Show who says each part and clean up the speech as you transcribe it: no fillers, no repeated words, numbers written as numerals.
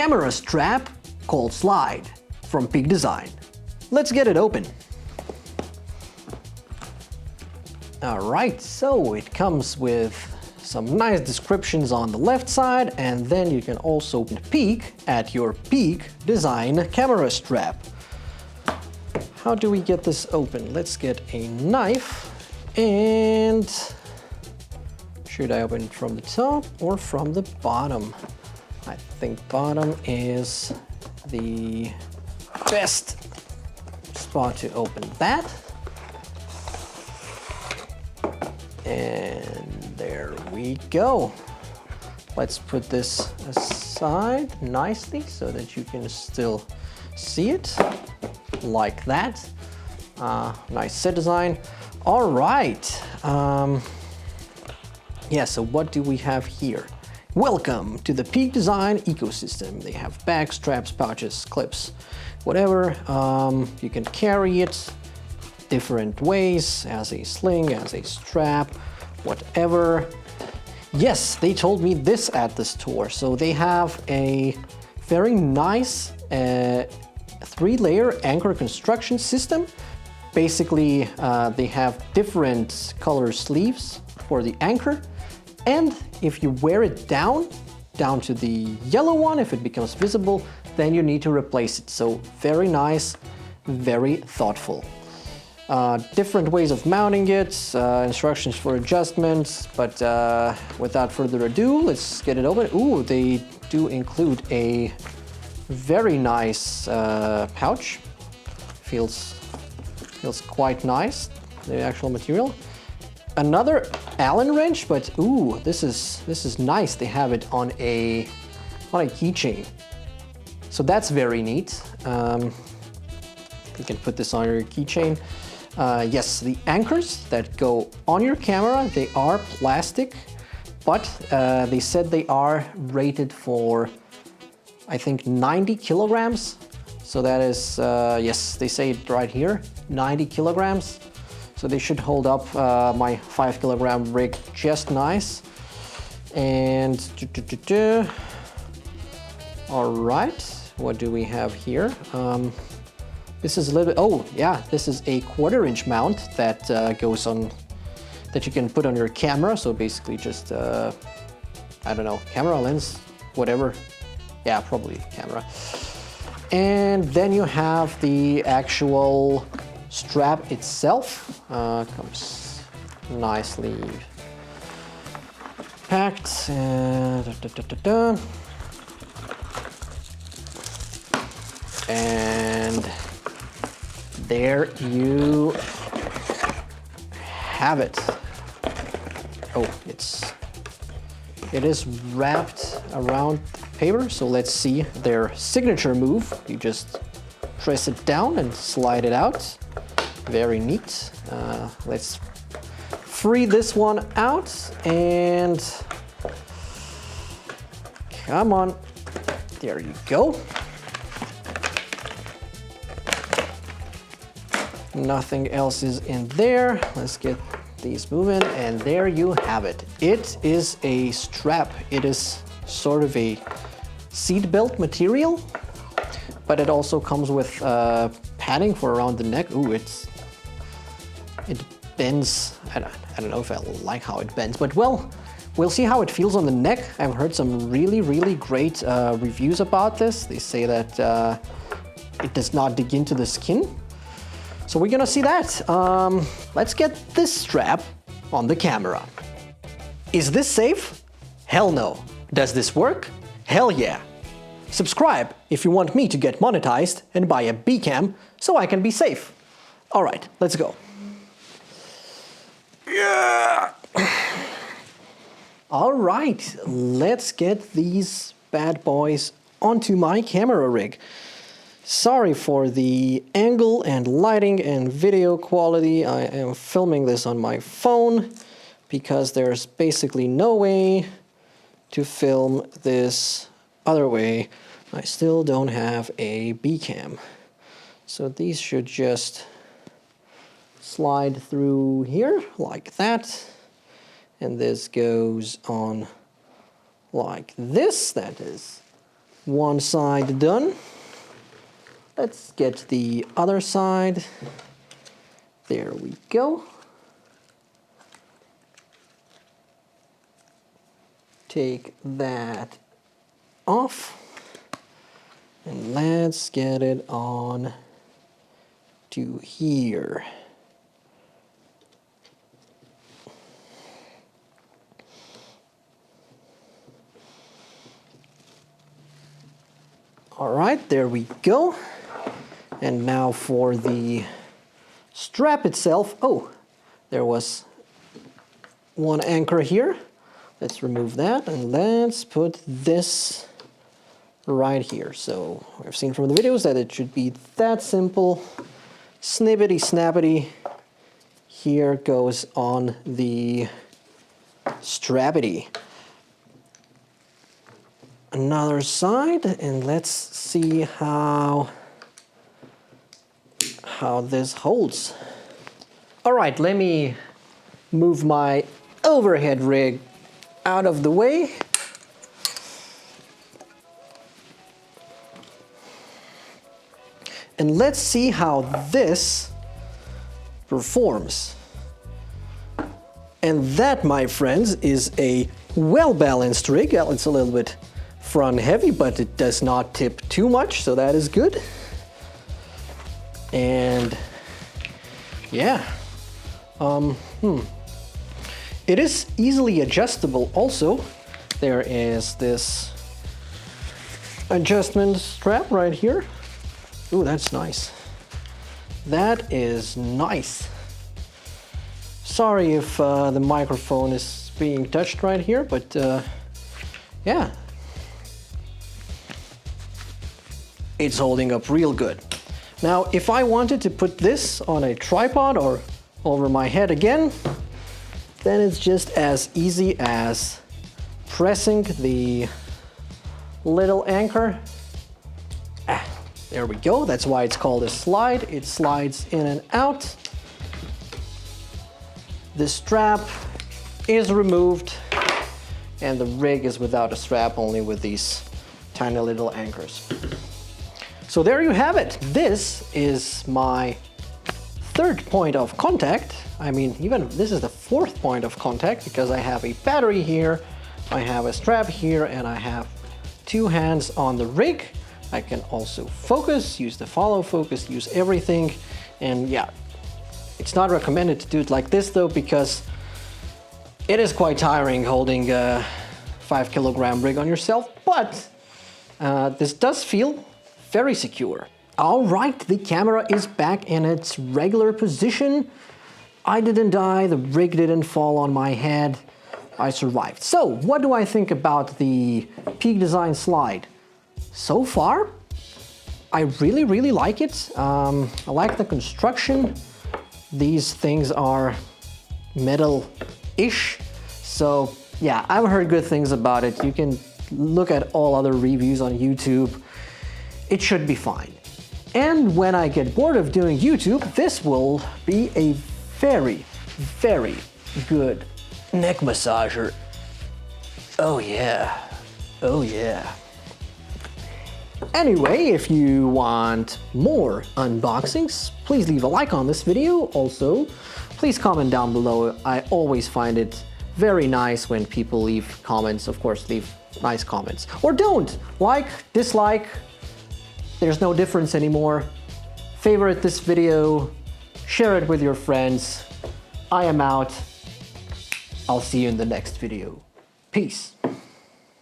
Speaker 1: camera strap called Slide from Peak Design. Let's get it open. Alright, so it comes with some nice descriptions on the left side, and then you can also peek at your Peak Design camera strap. How do we get this open? Let's get a knife, and should I open it from the top or from the bottom? I think bottom is the best spot to open that. And there we go. Let's put this aside nicely so that you can still see it like that. Nice set design. All right. Yeah, so what do we have here? Welcome to the Peak Design ecosystem. They have bags, straps, pouches, clips, whatever. You can carry it different ways, as a sling, as a strap, whatever. Yes, they told me this at the store. So they have a very nice 3-layer anchor construction system. Basically, they have different color sleeves for the anchor. And if you wear it down to the yellow one, if it becomes visible, then you need to replace it. So very nice, very thoughtful. Different ways of mounting it, instructions for adjustments, but without further ado, let's get it open. Ooh, they do include a very nice pouch. Feels quite nice, the actual material. Another Allen wrench, but ooh, this is nice. They have it on a keychain, so that's very neat. You can put this on your keychain. Yes, the anchors that go on your camera, they are plastic, but they said they are rated for, I think, 90 kilograms. So that is, yes, they say it right here, 90 kilograms. So they should hold up my 5-kilogram rig just nice. And all right, what do we have here? This is a little bit, oh yeah, this is a 1/4-inch mount that goes on, that you can put on your camera. So basically just, I don't know, camera lens, whatever. Yeah, probably camera. And then you have the actual strap itself. Comes nicely packed. And there you have it. Oh, it is wrapped around paper, so let's see their signature move. You just press it down and slide it out. Very neat. Let's free this one out, and come on, there you go. Nothing else is in there. Let's get these moving, and there you have it. It is a strap. It is sort of a seat belt material, but it also comes with padding for around the neck. Ooh, it bends. I don't know if I like how it bends, but well, we'll see how it feels on the neck. I've heard some really great reviews about this. They say that it does not dig into the skin. So we're gonna see that. Let's get this strap on the camera. Is this safe? Hell no. Does this work? Hell yeah. Subscribe if you want me to get monetized and buy a B-cam so I can be safe. All right, let's go. Yeah. All right, let's get these bad boys onto my camera rig. Sorry for the angle and lighting and video quality. I am filming this on my phone because there's basically no way to film this other way. I still don't have a B-cam. So these should just slide through here like that. And this goes on like this. That is one side done. Let's get the other side. There we go. Take that off. And let's get it on to here. All right, there we go. And now for the strap itself. Oh, there was one anchor here. Let's remove that and let's put this right here. So I've seen from the videos that it should be that simple. Snippety snappity. Here goes on the strappity. Another side, and let's see how this holds. All right, let me move my overhead rig out of the way. And let's see how this performs. And that, my friends, is a well-balanced rig. It's a little bit front heavy, but it does not tip too much, so that is good. And yeah, it is easily adjustable also. There is this adjustment strap right here. Ooh, that's nice. That is nice. Sorry if the microphone is being touched right here, but yeah. It's holding up real good. Now, if I wanted to put this on a tripod or over my head again, then it's just as easy as pressing the little anchor. There we go. That's why it's called a slide. It slides in and out. The strap is removed and the rig is without a strap, only with these tiny little anchors. So there you have it. This is my third point of contact. I mean, even this is the fourth point of contact because I have a battery here, I have a strap here, and I have two hands on the rig. I can also focus, use the follow focus, use everything. And yeah, it's not recommended to do it like this though, because it is quite tiring holding a 5 kilogram rig on yourself, but this does feel very secure. All right, the camera is back in its regular position. I didn't die, the rig didn't fall on my head. I survived. So what do I think about the Peak Design slide? So far, I really, really like it. I like the construction. These things are metal-ish. So yeah, I've heard good things about it. You can look at all other reviews on YouTube. It should be fine. And when I get bored of doing YouTube, this will be a very, very good neck massager. Oh yeah, oh yeah. Anyway, if you want more unboxings, please leave a like on this video. Also, please comment down below. I always find it very nice when people leave comments. Of course, leave nice comments. Or don't. Like, dislike. There's no difference anymore. Favorite this video. Share it with your friends. I am out. I'll see you in the next video. Peace.